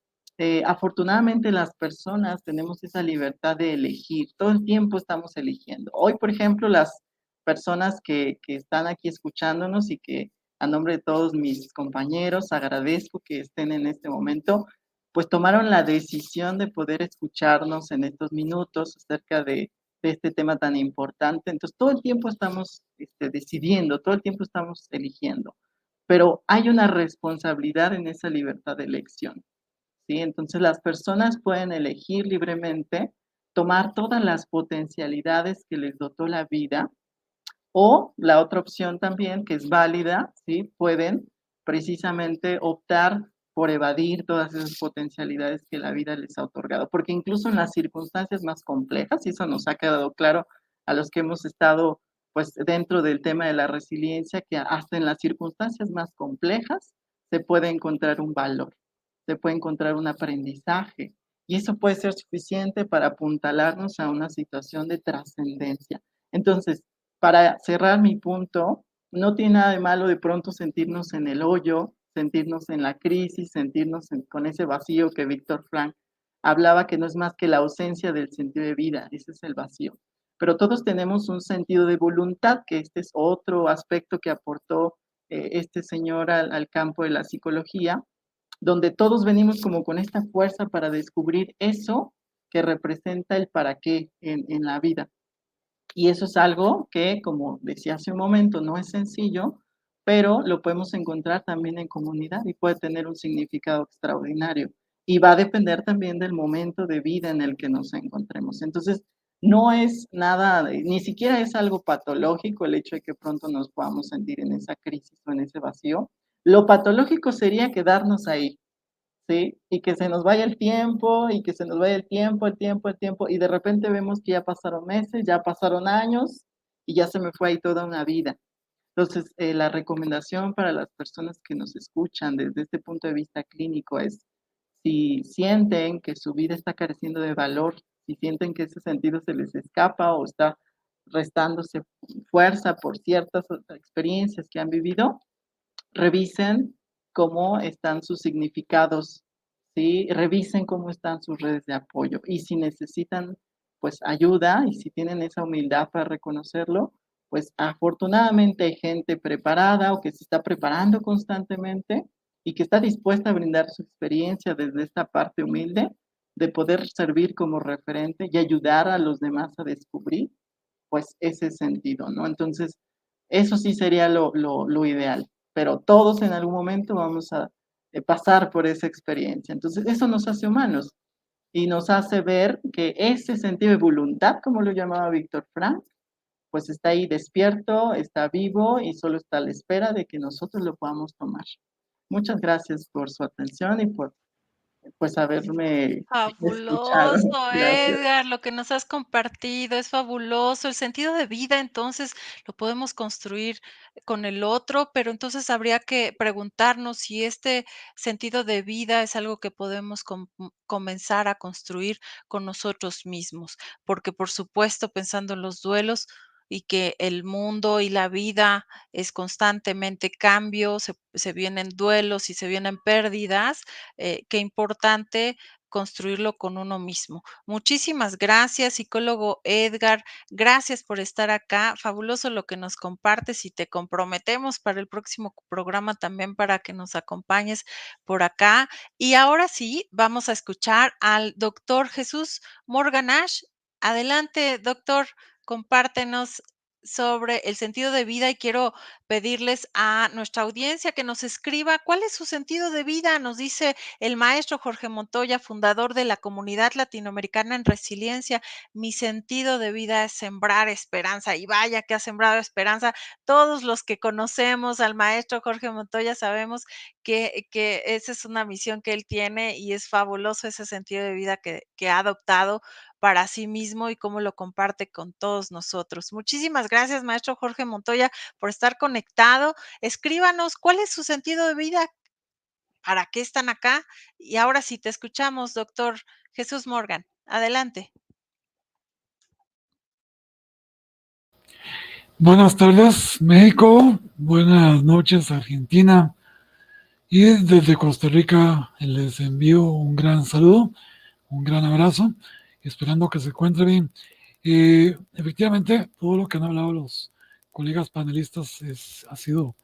afortunadamente las personas tenemos esa libertad de elegir, todo el tiempo estamos eligiendo. Hoy, por ejemplo, las personas que están aquí escuchándonos y que a nombre de todos mis compañeros agradezco que estén en este momento, pues tomaron la decisión de poder escucharnos en estos minutos acerca de de este tema tan importante. Entonces, todo el tiempo estamos decidiendo, todo el tiempo estamos eligiendo, pero hay una responsabilidad en esa libertad de elección, ¿sí? Entonces, las personas pueden elegir libremente tomar todas las potencialidades que les dotó la vida, o la otra opción también, que es válida, ¿sí? Pueden precisamente optar por evadir todas esas potencialidades que la vida les ha otorgado, porque incluso en las circunstancias más complejas, y eso nos ha quedado claro a los que hemos estado pues dentro del tema de la resiliencia, que hasta en las circunstancias más complejas se puede encontrar un valor, se puede encontrar un aprendizaje, y eso puede ser suficiente para apuntalarnos a una situación de trascendencia. Entonces, para cerrar mi punto, no tiene nada de malo de pronto sentirnos en el hoyo, sentirnos en la crisis, con ese vacío que Víctor Frank hablaba, que no es más que la ausencia del sentido de vida, ese es el vacío. Pero todos tenemos un sentido de voluntad, que este es otro aspecto que aportó este señor al campo de la psicología, donde todos venimos como con esta fuerza para descubrir eso que representa el para qué en la vida. Y eso es algo que, como decía hace un momento, no es sencillo, pero lo podemos encontrar también en comunidad y puede tener un significado extraordinario. Y va a depender también del momento de vida en el que nos encontremos. Entonces, no es nada, ni siquiera es algo patológico el hecho de que pronto nos podamos sentir en esa crisis o en ese vacío. Lo patológico sería quedarnos ahí, ¿sí? Y que se nos vaya el tiempo, y que se nos vaya el tiempo, y de repente vemos que ya pasaron meses, ya pasaron años, y ya se me fue ahí toda una vida. Entonces, la recomendación para las personas que nos escuchan desde este punto de vista clínico es, si sienten que su vida está careciendo de valor, si sienten que ese sentido se les escapa o está restándose fuerza por ciertas experiencias que han vivido, revisen cómo están sus significados, ¿sí? Revisen cómo están sus redes de apoyo y si necesitan pues ayuda y si tienen esa humildad para reconocerlo, pues afortunadamente hay gente preparada o que se está preparando constantemente y que está dispuesta a brindar su experiencia desde esta parte humilde de poder servir como referente y ayudar a los demás a descubrir pues ese sentido, ¿no? Entonces, eso sí sería lo ideal, pero todos en algún momento vamos a pasar por esa experiencia. Entonces, eso nos hace humanos y nos hace ver que ese sentido de voluntad, como lo llamaba Víctor Frank, pues está ahí despierto, está vivo y solo está a la espera de que nosotros lo podamos tomar. Muchas gracias por su atención y por pues haberme escuchado. Fabuloso, Gracias. Edgar, lo que nos has compartido es fabuloso. El sentido de vida, entonces, lo podemos construir con el otro, pero entonces habría que preguntarnos si este sentido de vida es algo que podemos comenzar a construir con nosotros mismos, porque por supuesto, pensando en los duelos y que el mundo y la vida es constantemente cambio, se vienen duelos y se vienen pérdidas, qué importante construirlo con uno mismo. Muchísimas gracias, psicólogo Edgar. Gracias por estar acá. Fabuloso lo que nos compartes y te comprometemos para el próximo programa también para que nos acompañes por acá. Y ahora sí, vamos a escuchar al doctor Jesús Morganash. Adelante, doctor, compártenos sobre el sentido de vida y quiero pedirles a nuestra audiencia que nos escriba cuál es su sentido de vida. Nos dice el maestro Jorge Montoya, fundador de la Comunidad Latinoamericana en Resiliencia: mi sentido de vida es sembrar esperanza. Y vaya que ha sembrado esperanza. Todos los que conocemos al maestro Jorge Montoya sabemos que esa es una misión que él tiene y es fabuloso ese sentido de vida que ha adoptado para sí mismo y cómo lo comparte con todos nosotros. Muchísimas gracias, maestro Jorge Montoya, por estar conectado. Escríbanos cuál es su sentido de vida, para qué están acá. Y ahora sí te escuchamos, doctor Jesús Morgan. Adelante. Buenas tardes, México. Buenas noches, Argentina. Y desde Costa Rica les envío un gran saludo, un gran abrazo, esperando que se encuentre bien. Efectivamente, todo lo que han hablado los colegas panelistas ha sido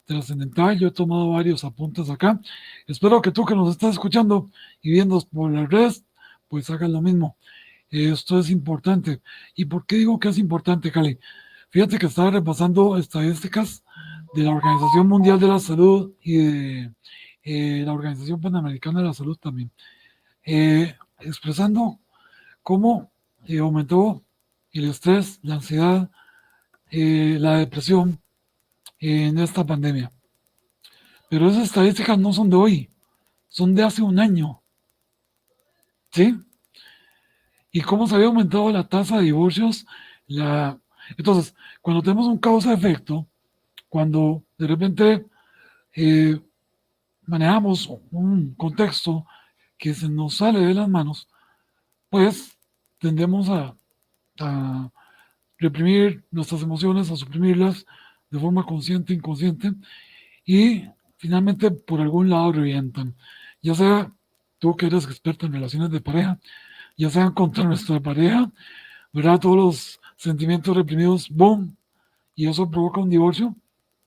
trascendental. Yo he tomado varios apuntes acá. Espero que tú que nos estás escuchando y viendo por las redes, pues hagas lo mismo. Esto es importante. ¿Y por qué digo que es importante, Cali? Fíjate que estaba repasando estadísticas de la Organización Mundial de la Salud y de la Organización Panamericana de la Salud también, expresando cómo aumentó el estrés, la ansiedad, la depresión en esta pandemia. Pero esas estadísticas no son de hoy, son de hace un año, ¿sí? Y cómo se había aumentado la tasa de divorcios. Entonces, cuando tenemos un causa-efecto, cuando de repente eh, manejamos un contexto que se nos sale de las manos, pues tendemos a reprimir nuestras emociones, a suprimirlas de forma consciente e inconsciente, y finalmente por algún lado revientan. Ya sea tú que eres experto en relaciones de pareja, ya sean contra nuestra pareja, ¿verdad? Todos los sentimientos reprimidos, ¡boom! Y eso provoca un divorcio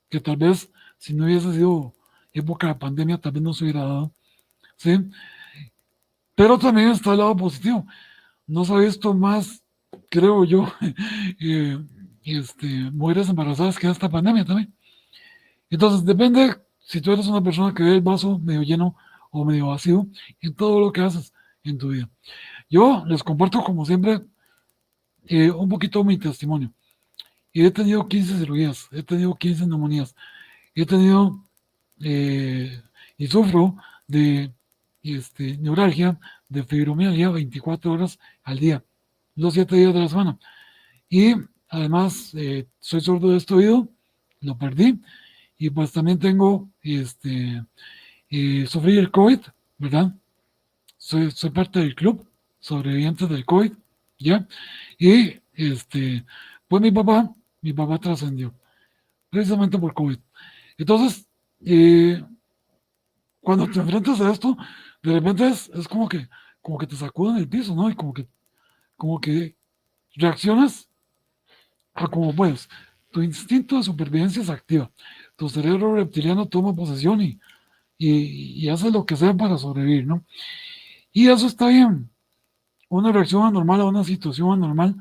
que tal vez si no hubiese sido época de pandemia, tal vez no se hubiera dado, ¿sí? Pero también está el lado positivo. No se ha visto más, creo yo, eh, mujeres embarazadas que esta pandemia también. Entonces, depende si tú eres una persona que ve el vaso medio lleno o medio vacío en todo lo que haces en tu vida. Yo les comparto, como siempre, un poquito mi testimonio. Y he tenido 15 cirugías, he tenido 15 neumonías, he tenido y sufro de neuralgia, de fibromialgia 24 horas al día, los 7 días de la semana. Y además soy sordo de este oído, lo perdí. Y pues también tengo, sufrí el COVID, ¿verdad? Soy parte del club sobrevivientes del COVID, ¿ya? Y pues mi papá trascendió, precisamente por COVID. Entonces, cuando te enfrentas a esto, de repente es como que te sacuden el piso, ¿no? Y como que reaccionas a como puedes. Tu instinto de supervivencia se activa. Tu cerebro reptiliano toma posesión y hace lo que sea para sobrevivir, ¿no? Y eso está bien. Una reacción anormal a una situación anormal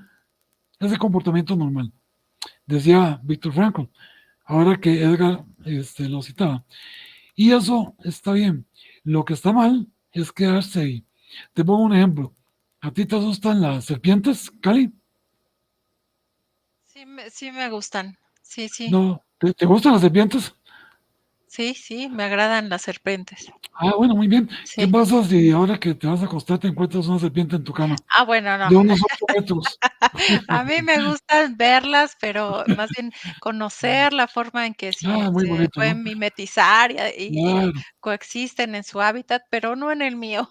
es el comportamiento normal. Decía Víctor Frankl, ahora que Edgar lo citaba. Y eso está bien. Lo que está mal es quedarse ahí. Te pongo un ejemplo. ¿A ti te asustan las serpientes, Cali? Sí me gustan. Sí, sí. No. ¿Te gustan las serpientes? Sí, sí, me agradan las serpientes. Ah, bueno, muy bien. ¿Qué Sí. pasa si ahora que te vas a acostar te encuentras una serpiente en tu cama? Bueno, no. De unos 8 metros. A mí me gustan verlas, pero más bien conocer la forma en que Ah, muy se bonito, pueden ¿no? mimetizar y Claro, coexisten en su hábitat, pero no en el mío,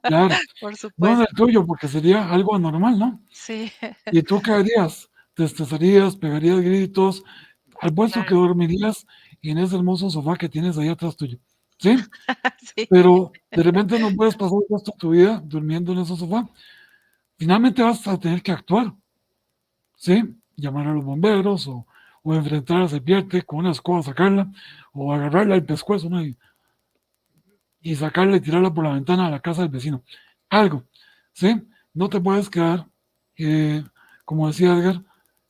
claro. por No en el supuesto. tuyo, porque sería algo anormal, ¿no? Sí, ¿Y tú qué harías? Te estresarías, pegarías gritos, al puesto que claro. dormirías en ese hermoso sofá que tienes ahí atrás tuyo. ¿Sí? Sí, Pero de repente no puedes pasar el resto de tu vida durmiendo en ese sofá. Finalmente vas a tener que actuar, ¿sí? Llamar a los bomberos o enfrentar a la serpiente con una escoba, sacarla, o agarrarla al pescuezo, ¿no? Y sacarla y tirarla por la ventana a la casa del vecino. Algo, ¿sí? No te puedes quedar, eh, como decía Edgar,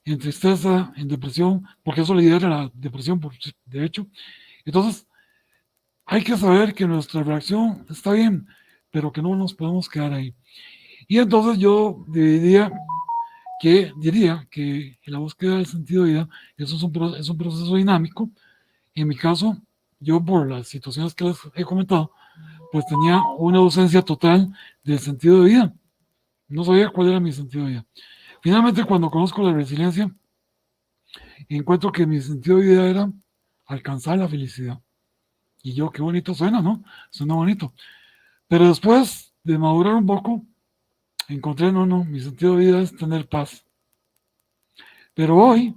en tristeza, en depresión, porque eso lidera la depresión, de hecho. Entonces, hay que saber que nuestra reacción está bien, pero que no nos podemos quedar ahí. Y entonces yo diría que la búsqueda del sentido de vida, eso es un proceso dinámico. En mi caso, yo por las situaciones que les he comentado, pues tenía una ausencia total del sentido de vida. No sabía cuál era mi sentido de vida. Finalmente, cuando conozco la resiliencia, encuentro que mi sentido de vida era alcanzar la felicidad. Y yo, qué bonito suena, ¿no? Suena bonito. Pero después de madurar un poco, encontré, no, mi sentido de vida es tener paz. Pero hoy,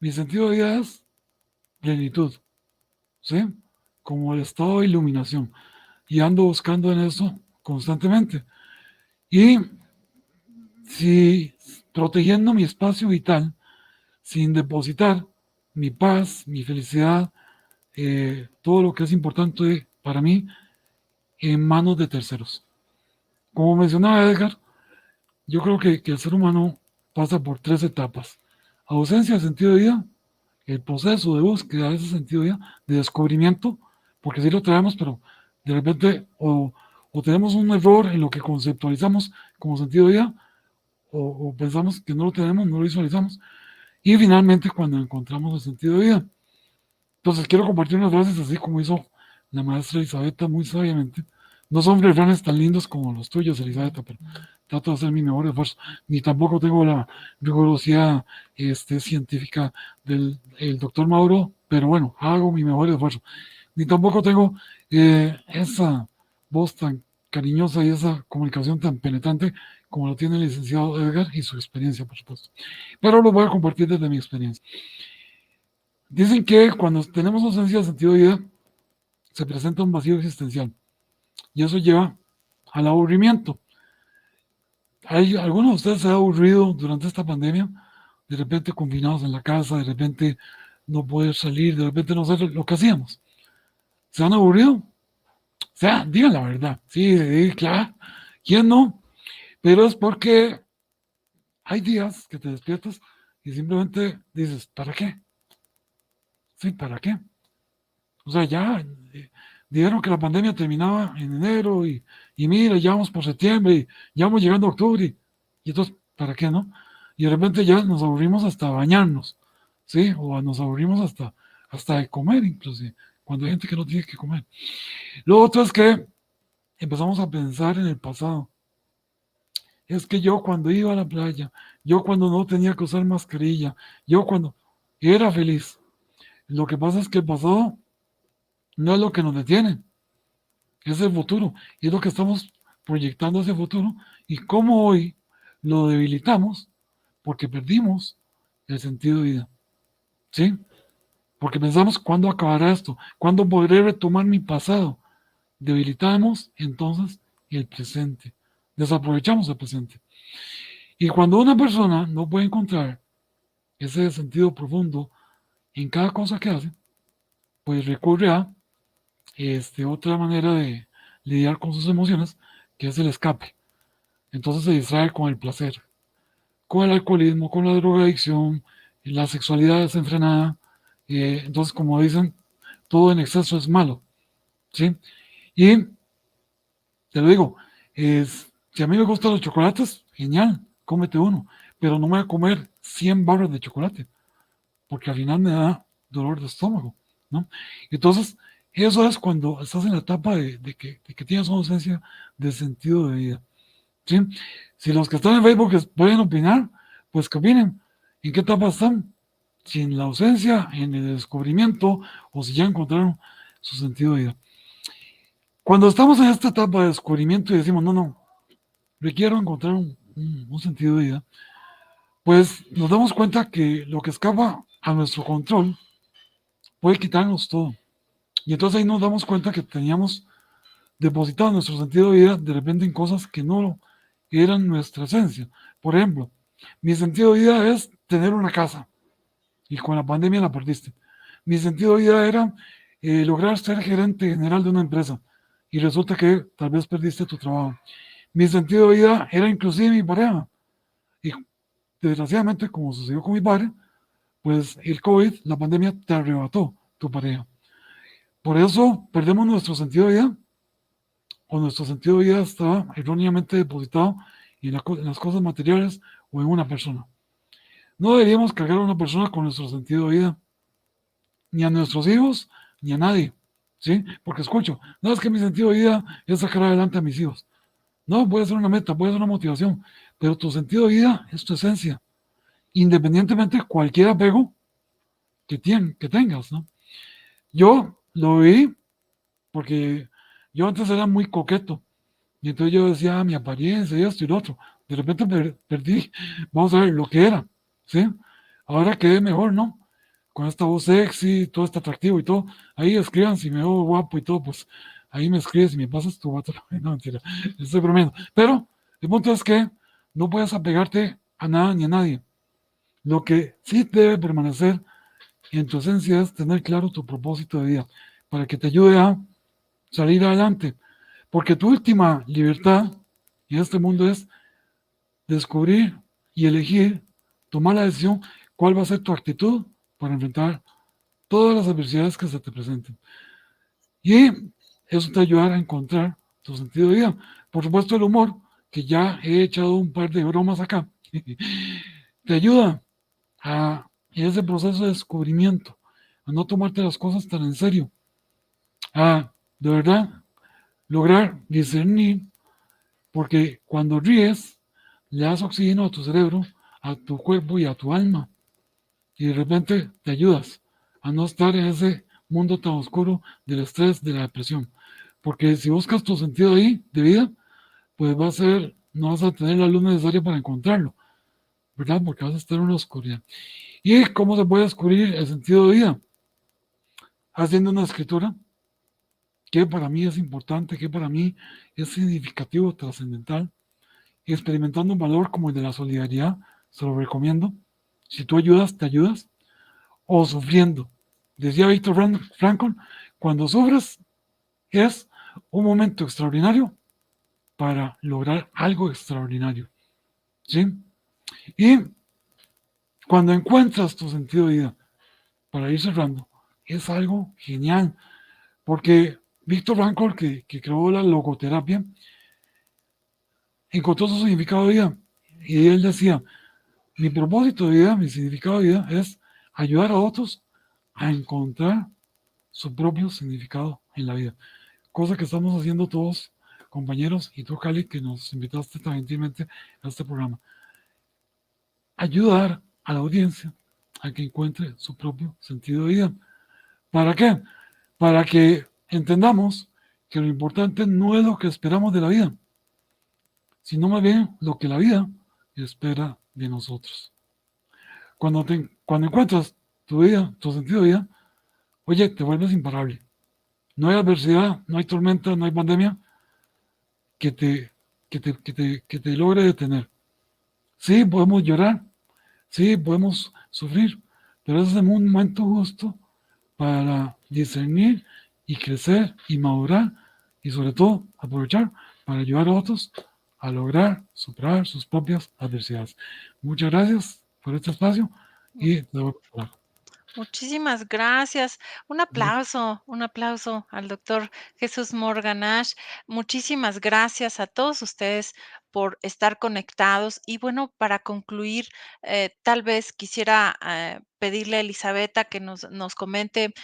mi sentido de vida es plenitud, ¿sí? Como el estado de iluminación. Y ando buscando en eso constantemente. Y si protegiendo mi espacio vital, sin depositar mi paz, mi felicidad, todo lo que es importante para mí en manos de terceros. Como mencionaba Edgar, yo creo que el ser humano pasa por 3 etapas. Ausencia de sentido de vida, el proceso de búsqueda de ese sentido de vida, de descubrimiento, porque sí lo traemos, pero de repente o tenemos un error en lo que conceptualizamos como sentido de vida, o pensamos que no lo tenemos, no lo visualizamos, y finalmente cuando encontramos el sentido de vida. Entonces quiero compartir unas frases así como hizo la maestra Elizabeth muy sabiamente. No son refranes tan lindos como los tuyos, Elizabeth, pero trato de hacer mi mejor esfuerzo. Ni tampoco tengo la rigurosidad científica del el doctor Mauro, pero bueno, hago mi mejor esfuerzo. Ni tampoco tengo esa voz tan cariñosa y esa comunicación tan penetrante como lo tiene el licenciado Edgar y su experiencia, por supuesto. Pero lo voy a compartir desde mi experiencia. Dicen que cuando tenemos ausencia de sentido de vida, se presenta un vacío existencial y eso lleva al aburrimiento. ¿Hay alguno de ustedes se ha aburrido durante esta pandemia? De repente confinados en la casa, de repente no poder salir, de repente no hacer lo que hacíamos. ¿Se han aburrido? O sea, digan la verdad. Sí, sí, claro. ¿Quién no? Pero es porque hay días que te despiertas y simplemente dices, ¿para qué? Sí, ¿para qué? O sea, ya dijeron que la pandemia terminaba en enero y mira, ya vamos por septiembre y ya vamos llegando a octubre y entonces, ¿para qué no? Y de repente ya nos aburrimos hasta bañarnos, ¿sí? O nos aburrimos hasta de comer inclusive, cuando hay gente que no tiene que comer. Lo otro es que empezamos a pensar en el pasado. Es que yo cuando iba a la playa, yo cuando no tenía que usar mascarilla, yo cuando era feliz. Lo que pasa es que el pasado no es lo que nos detiene, es el futuro. Y es lo que estamos proyectando hacia el futuro. Y cómo hoy lo debilitamos porque perdimos el sentido de vida. ¿Sí? Porque pensamos, ¿cuándo acabará esto? ¿Cuándo podré retomar mi pasado? Debilitamos entonces el presente. Desaprovechamos el presente. Y cuando una persona no puede encontrar ese sentido profundo en cada cosa que hace, pues recurre a otra manera de lidiar con sus emociones, que es el escape. Entonces se distrae con el placer, con el alcoholismo, con la drogadicción, la sexualidad desenfrenada. Entonces, como dicen, todo en exceso es malo. ¿Sí? Y te lo digo, si a mí me gustan los chocolates, genial, cómete uno, pero no me voy a comer 100 barras de chocolate, porque al final me da dolor de estómago, ¿no? Entonces, eso es cuando estás en la etapa de que tienes una ausencia de sentido de vida, ¿sí? Si los que están en Facebook pueden opinar, pues que opinen. ¿En qué etapa están? Si en la ausencia, en el descubrimiento, o si ya encontraron su sentido de vida. Cuando estamos en esta etapa de descubrimiento y decimos, no, requiero encontrar un sentido de vida, pues nos damos cuenta que lo que escapa a nuestro control puede quitarnos todo. Y entonces ahí nos damos cuenta que teníamos depositado nuestro sentido de vida de repente en cosas que no eran nuestra esencia. Por ejemplo, mi sentido de vida es tener una casa y con la pandemia la perdiste. Mi sentido de vida era lograr ser gerente general de una empresa y resulta que tal vez perdiste tu trabajo. Mi sentido de vida era inclusive mi pareja y desgraciadamente, como sucedió con mi padre, pues el COVID, la pandemia, te arrebató tu pareja. Por eso perdemos nuestro sentido de vida, o nuestro sentido de vida está erróneamente depositado en las cosas materiales o en una persona. No deberíamos cargar a una persona con nuestro sentido de vida, ni a nuestros hijos, ni a nadie, ¿sí? Porque escucho, no es que mi sentido de vida es sacar adelante a mis hijos. No, puede ser una meta, puede ser una motivación, pero tu sentido de vida es tu esencia, independientemente de cualquier apego que tengas, ¿no? Yo lo vi porque yo antes era muy coqueto y entonces yo decía, mi apariencia y esto y lo otro. De repente perdí, vamos a ver, lo que era, ¿sí? Ahora quedé mejor, ¿no? Con esta voz sexy, todo este atractivo y todo. Ahí escriban si me veo guapo y todo, pues ahí me escribes y me pasas tu WhatsApp. No, mentira, estoy bromeando. Pero el punto es que no puedes apegarte a nada ni a nadie. Lo que sí debe permanecer en tu esencia es tener claro tu propósito de vida para que te ayude a salir adelante. Porque tu última libertad en este mundo es descubrir y elegir, tomar la decisión, cuál va a ser tu actitud para enfrentar todas las adversidades que se te presenten. Y eso te ayudará a encontrar tu sentido de vida. Por supuesto, el humor, que ya he echado un par de bromas acá, te ayuda a ese proceso de descubrimiento, a no tomarte las cosas tan en serio, a de verdad lograr discernir, porque cuando ríes, le das oxígeno a tu cerebro, a tu cuerpo y a tu alma, y de repente te ayudas a no estar en ese mundo tan oscuro del estrés, de la depresión. Porque si buscas tu sentido ahí de vida, pues no vas a tener la luz necesaria para encontrarlo, ¿verdad? Porque vas a estar en la oscuridad. ¿Y cómo se puede descubrir el sentido de vida? Haciendo una escritura que para mí es importante, que para mí es significativo, trascendental, y experimentando un valor como el de la solidaridad, se lo recomiendo. Si tú ayudas, te ayudas, o sufriendo. Decía Víctor Frankl, cuando sufres es un momento extraordinario para lograr algo extraordinario. ¿Sí? Y cuando encuentras tu sentido de vida, para ir cerrando, es algo genial, porque Víctor Frankl, que creó la logoterapia, encontró su significado de vida. Y él decía, mi propósito de vida, mi significado de vida es ayudar a otros a encontrar su propio significado en la vida. Cosa que estamos haciendo todos, compañeros, y tú, Cali, que nos invitaste tan gentilmente a este programa. Ayudar a la audiencia a que encuentre su propio sentido de vida. ¿Para qué? Para que entendamos que lo importante no es lo que esperamos de la vida, sino más bien lo que la vida espera de nosotros. Cuando encuentras tu vida, tu sentido de vida, oye, te vuelves imparable. No hay adversidad, no hay tormenta, no hay pandemia que te logre detener. Sí, podemos llorar, sí, podemos sufrir, pero ese es un momento justo para discernir y crecer y madurar y sobre todo aprovechar para ayudar a otros a lograr superar sus propias adversidades. Muchas gracias por este espacio y te voy a hablar. Muchísimas gracias. Un aplauso al doctor Jesús Morganash. Muchísimas gracias a todos ustedes por estar conectados. Y bueno, para concluir, tal vez quisiera pedirle a Elisabetta que nos comente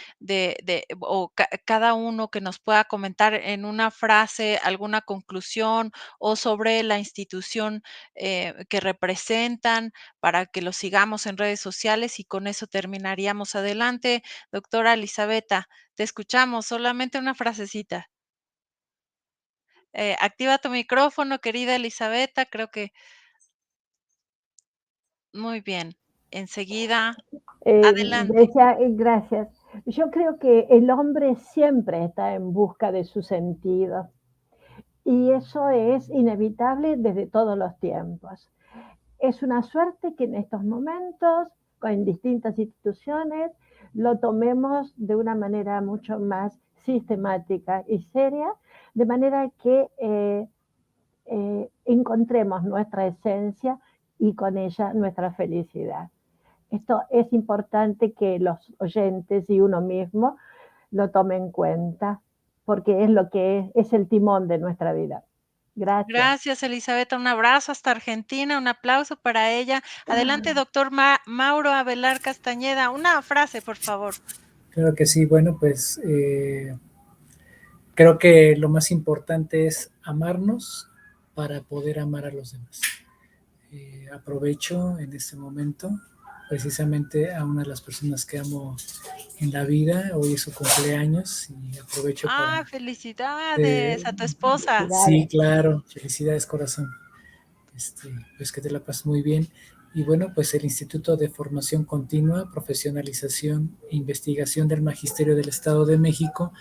o cada uno que nos pueda comentar en una frase alguna conclusión o sobre la institución que representan para que lo sigamos en redes sociales y con eso terminaríamos. Adelante, doctora Elisabetta, te escuchamos, solamente una frasecita. Activa tu micrófono, querida Elisabetta, creo que muy bien. Enseguida, adelante. Gracias. Yo creo que el hombre siempre está en busca de su sentido y eso es inevitable desde todos los tiempos. Es una suerte que en estos momentos, con distintas instituciones, lo tomemos de una manera mucho más sistemática y seria, de manera que encontremos nuestra esencia y con ella nuestra felicidad. Esto es importante que los oyentes y uno mismo lo tomen en cuenta, porque es lo que es el timón de nuestra vida. Gracias. Gracias, Elisabetta. Un abrazo hasta Argentina, un aplauso para ella. Adelante, doctor Mauro Avelar Castañeda. Una frase, por favor. Claro que sí, bueno, pues creo que lo más importante es amarnos para poder amar a los demás. Aprovecho en este momento precisamente a una de las personas que amo en la vida, hoy es su cumpleaños y aprovecho para... Felicidades a tu esposa. Sí, claro, felicidades corazón, pues que te la pases muy bien. Y bueno, pues el Instituto de Formación Continua, Profesionalización e Investigación del Magisterio del Estado de México,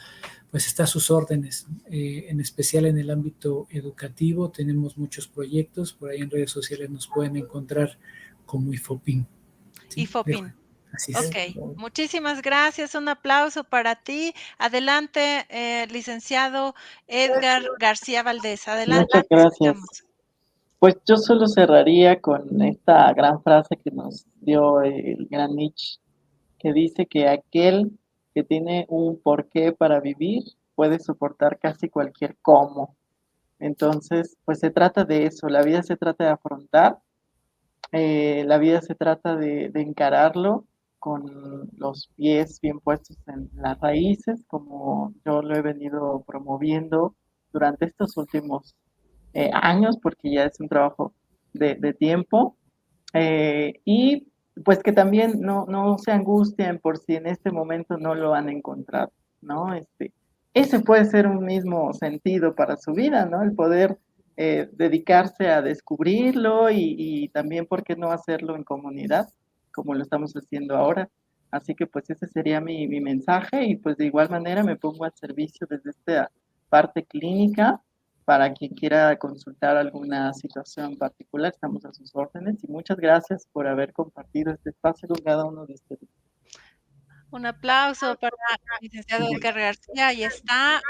pues está a sus órdenes, en especial en el ámbito educativo. Tenemos muchos proyectos, por ahí en redes sociales nos pueden encontrar como IFOPIN. ¿Sí? IFOPIN. Así es. Ok, muchísimas gracias, un aplauso para ti. Adelante, licenciado Edgar García Valdés, adelante. Muchas gracias. Pues yo solo cerraría con esta gran frase que nos dio el gran Nietzsche, que dice que aquel que tiene un porqué para vivir puede soportar casi cualquier cómo. Entonces, pues se trata de eso, la vida se trata de afrontar, la vida se trata de encararlo con los pies bien puestos en las raíces, como yo lo he venido promoviendo durante estos últimos años, porque ya es un trabajo de tiempo, y pues que también no se angustien por si en este momento no lo han encontrado, ¿no? Ese puede ser un mismo sentido para su vida, ¿no? El poder dedicarse a descubrirlo y también, ¿por qué no hacerlo en comunidad, como lo estamos haciendo ahora? Así que pues ese sería mi mensaje y pues de igual manera me pongo al servicio desde esta parte clínica para quien quiera consultar alguna situación particular, estamos a sus órdenes y muchas gracias por haber compartido este espacio con cada uno de ustedes. Un aplauso para el licenciado Edgar García, ahí está.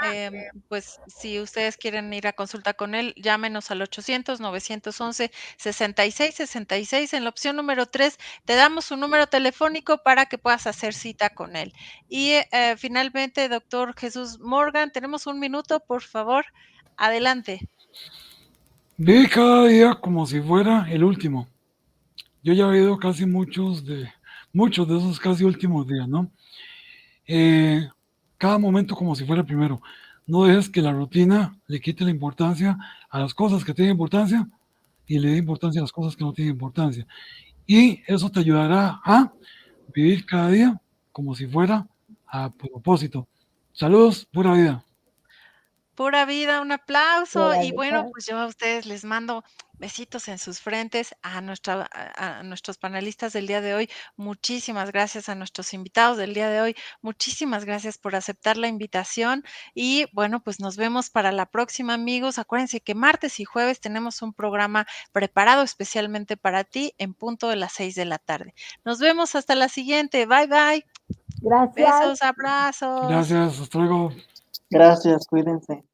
Pues si ustedes quieren ir a consulta con él, llámenos al 800-911-6666. En la opción número 3 te damos un número telefónico para que puedas hacer cita con él. Y finalmente, doctor Jesús Morgan, tenemos un minuto, por favor. Adelante. Vive cada día como si fuera el último. Yo ya he vivido casi muchos de esos casi últimos días, ¿no? Eh, Cada momento como si fuera el primero. No dejes que la rutina le quite la importancia a las cosas que tienen importancia y le dé importancia a las cosas que no tienen importancia. Y eso te ayudará a vivir cada día como si fuera a propósito. Saludos, pura vida. Pura vida, un aplauso. Pura Y bueno, vida. pues yo a ustedes les mando besitos en sus frentes, a nuestros panelistas del día de hoy. Muchísimas gracias a nuestros invitados del día de hoy. Muchísimas gracias por aceptar la invitación. Y bueno, pues nos vemos para la próxima, amigos. Acuérdense que martes y jueves tenemos un programa preparado especialmente para ti en punto de las 6 de la tarde. Nos vemos hasta la siguiente. Bye, bye. Gracias. Besos, abrazos. Gracias, hasta luego. Gracias, cuídense.